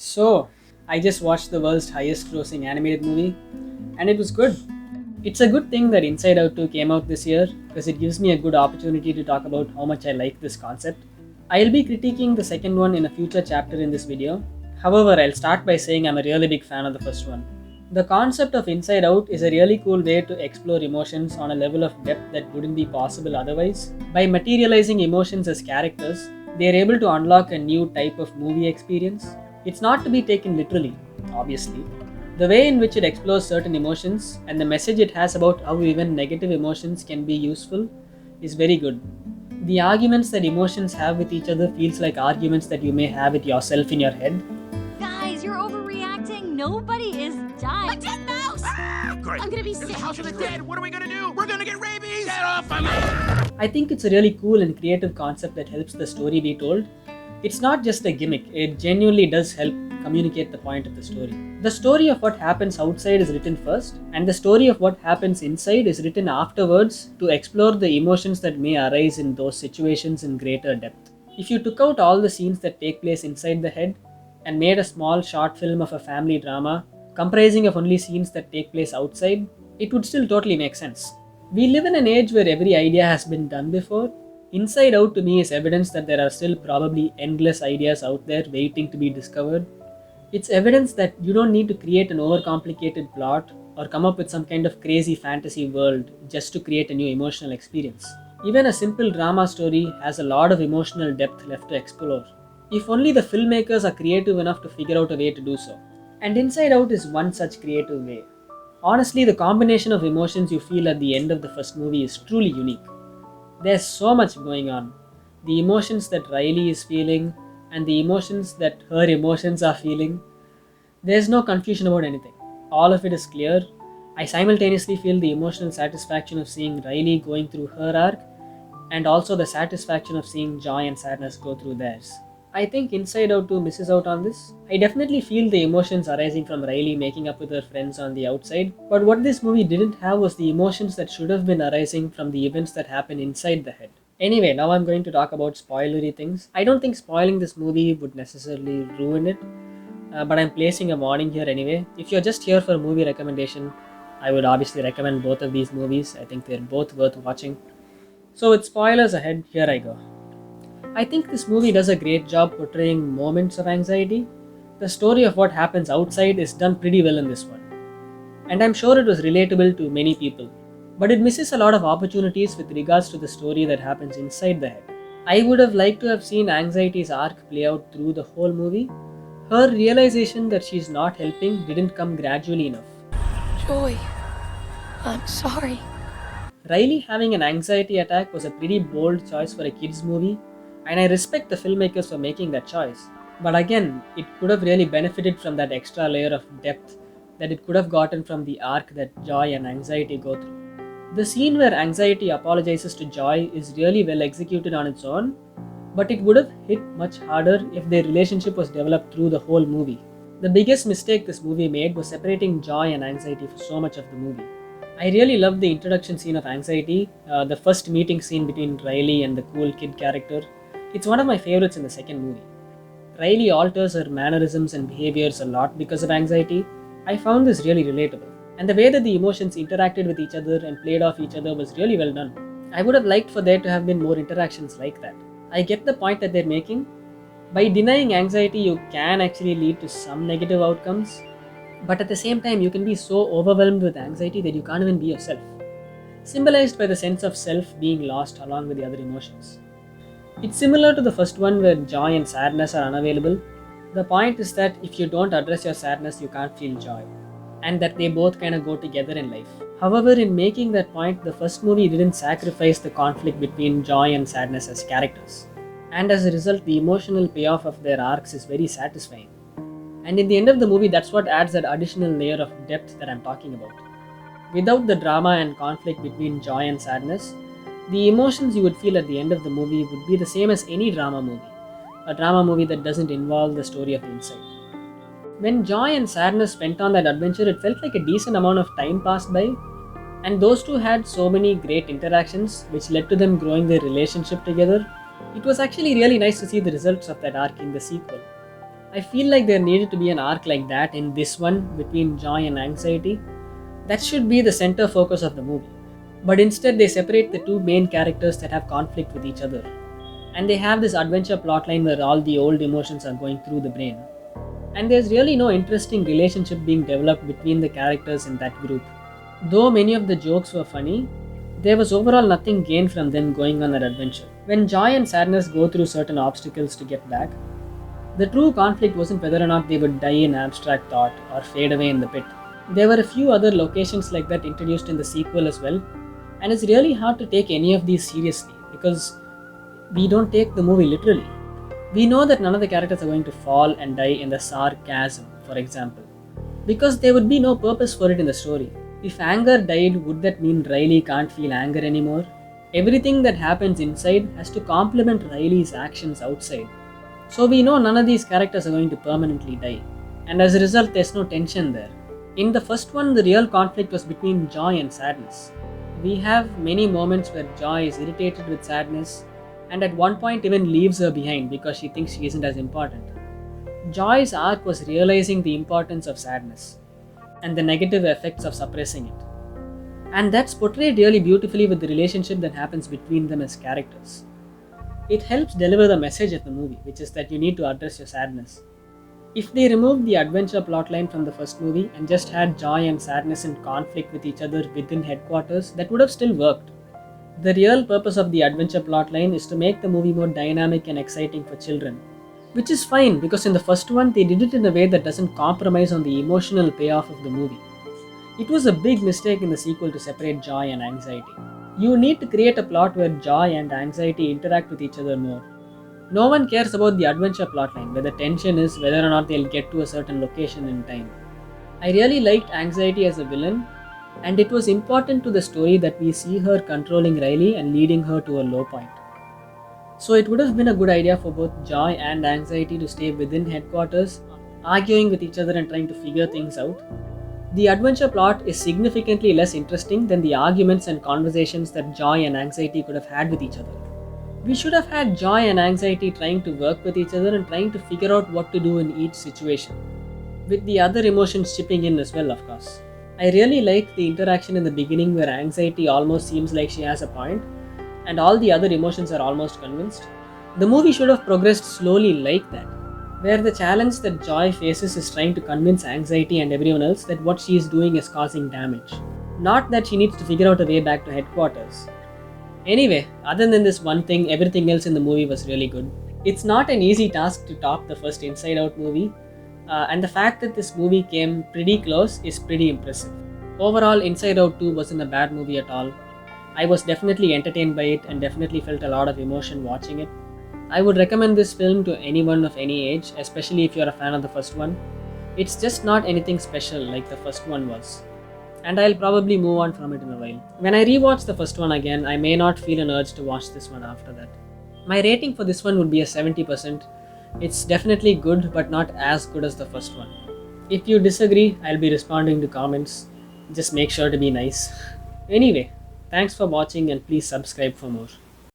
So, I just watched the world's highest grossing animated movie and it was good. It's a good thing that Inside Out 2 came out this year because it gives me a good opportunity to talk about how much I like this concept. I'll be critiquing the second one in a future chapter in this video. However, I'll start by saying I'm a really big fan of the first one. The concept of Inside Out is a really cool way to explore emotions on a level of depth that wouldn't be possible otherwise. By materializing emotions as characters, they are able to unlock a new type of movie experience. It's not to be taken literally, obviously. The way in which it explores certain emotions and the message it has about how even negative emotions can be useful is very good. The arguments that emotions have with each other feels like arguments that you may have with yourself in your head. Guys, you're overreacting. Nobody is dying. A dead mouse! Great. I'm gonna be It's sick. the house of the dead. What are we gonna do? We're gonna get rabies! Get off of me! I think it's a really cool and creative concept that helps the story be told. It's not just a gimmick, it genuinely does help communicate the point of the story. The story of what happens outside is written first, and the story of what happens inside is written afterwards to explore the emotions that may arise in those situations in greater depth. If you took out all the scenes that take place inside the head and made a small short film of a family drama comprising of only scenes that take place outside, it would still totally make sense. We live in an age where every idea has been done before. Inside Out to me is evidence that there are still probably endless ideas out there waiting to be discovered. It's evidence that you don't need to create an overcomplicated plot or come up with some kind of crazy fantasy world just to create a new emotional experience. Even a simple drama story has a lot of emotional depth left to explore, if only the filmmakers are creative enough to figure out a way to do so. And Inside Out is one such creative way. Honestly, the combination of emotions you feel at the end of the first movie is truly unique. There's so much going on. The emotions that Riley is feeling and the emotions that her emotions are feeling. There's no confusion about anything. All of it is clear. I simultaneously feel the emotional satisfaction of seeing Riley going through her arc and also the satisfaction of seeing joy and sadness go through theirs. I think Inside Out 2 misses out on this. I definitely feel the emotions arising from Riley making up with her friends on the outside, but what this movie didn't have was the emotions that should have been arising from the events that happen inside the head. Anyway, now I'm going to talk about spoilery things. I don't think spoiling this movie would necessarily ruin it, but I'm placing a warning here anyway. If you're just here for a movie recommendation, I would obviously recommend both of these movies. I think they're both worth watching. So with spoilers ahead, here I go. I think this movie does a great job portraying moments of anxiety. The story of what happens outside is done pretty well in this one. And I'm sure it was relatable to many people. But it misses a lot of opportunities with regards to the story that happens inside the head. I would have liked to have seen anxiety's arc play out through the whole movie. Her realization that she's not helping didn't come gradually enough. Joy, I'm sorry. Riley having an anxiety attack was a pretty bold choice for a kids movie, and I respect the filmmakers for making that choice. But again, it could have really benefited from that extra layer of depth that it could have gotten from the arc that Joy and Anxiety go through. The scene where Anxiety apologizes to Joy is really well executed on its own, but it would have hit much harder if their relationship was developed through the whole movie. The biggest mistake this movie made was separating Joy and Anxiety for so much of the movie. I really loved the introduction scene of Anxiety, the first meeting scene between Riley and the cool kid character. It's one of my favorites in the second movie. Riley alters her mannerisms and behaviors a lot because of anxiety. I found this really relatable. And the way that the emotions interacted with each other and played off each other was really well done. I would have liked for there to have been more interactions like that. I get the point that they're making. By denying anxiety, you can actually lead to some negative outcomes. But at the same time, you can be so overwhelmed with anxiety that you can't even be yourself. Symbolized by the sense of self being lost along with the other emotions. It's similar to the first one where joy and sadness are unavailable. The point is that if you don't address your sadness, you can't feel joy. And that they both kind of go together in life. However, in making that point, the first movie didn't sacrifice the conflict between joy and sadness as characters. And as a result, the emotional payoff of their arcs is very satisfying. And in the end of the movie, that's what adds that additional layer of depth that I'm talking about. Without the drama and conflict between joy and sadness, the emotions you would feel at the end of the movie would be the same as any drama movie. A drama movie that doesn't involve the story of the inside. When joy and sadness went on that adventure, it felt like a decent amount of time passed by. And those two had so many great interactions, which led to them growing their relationship together. It was actually really nice to see the results of that arc in the sequel. I feel like there needed to be an arc like that in this one between joy and anxiety. That should be the center focus of the movie. But instead, they separate the two main characters that have conflict with each other. And they have this adventure plotline where all the old emotions are going through the brain. And there's really no interesting relationship being developed between the characters in that group. Though many of the jokes were funny, there was overall nothing gained from them going on that adventure. When joy and sadness go through certain obstacles to get back, the true conflict wasn't whether or not they would die in abstract thought or fade away in the pit. There were a few other locations like that introduced in the sequel as well, and it's really hard to take any of these seriously because we don't take the movie literally. We know that none of the characters are going to fall and die in the sarcasm, for example, because there would be no purpose for it in the story. If anger died, would that mean Riley can't feel anger anymore? Everything that happens inside has to complement Riley's actions outside. So we know none of these characters are going to permanently die, and as a result, there's no tension there. In the first one, the real conflict was between joy and sadness. We have many moments where joy is irritated with sadness, and at one point even leaves her behind because she thinks she isn't as important. Joy's arc was realizing the importance of sadness and the negative effects of suppressing it. And that's portrayed really beautifully with the relationship that happens between them as characters. It helps deliver the message of the movie, which is that you need to address your sadness. If they removed the adventure plotline from the first movie and just had joy and sadness in conflict with each other within headquarters, that would have still worked. The real purpose of the adventure plotline is to make the movie more dynamic and exciting for children. Which is fine because in the first one they did it in a way that doesn't compromise on the emotional payoff of the movie. It was a big mistake in the sequel to separate joy and anxiety. You need to create a plot where joy and anxiety interact with each other more. No one cares about the adventure plotline where the tension is whether or not they'll get to a certain location in time. I really liked anxiety as a villain, and it was important to the story that we see her controlling Riley and leading her to a low point. So it would have been a good idea for both joy and anxiety to stay within headquarters, arguing with each other and trying to figure things out. The adventure plot is significantly less interesting than the arguments and conversations that joy and anxiety could have had with each other. We should have had joy and anxiety trying to work with each other and trying to figure out what to do in each situation, with the other emotions chipping in as well, of course. I really like the interaction in the beginning where anxiety almost seems like she has a point and all the other emotions are almost convinced. The movie should have progressed slowly like that, where the challenge that Joy faces is trying to convince anxiety and everyone else that what she is doing is causing damage, not that she needs to figure out a way back to headquarters. Anyway, other than this one thing, everything else in the movie was really good. It's not an easy task to top the first Inside Out movie, and the fact that this movie came pretty close is pretty impressive. Overall, Inside Out 2 wasn't a bad movie at all. I was definitely entertained by it and definitely felt a lot of emotion watching it. I would recommend this film to anyone of any age, especially if you're a fan of the first one. It's just not anything special like the first one was, and I'll probably move on from it in a while. When I rewatch the first one again, I may not feel an urge to watch this one after that. My rating for this one would be a 70%. It's definitely good, but not as good as the first one. If you disagree, I'll be responding to comments. Just make sure to be nice. Anyway, thanks for watching and please subscribe for more.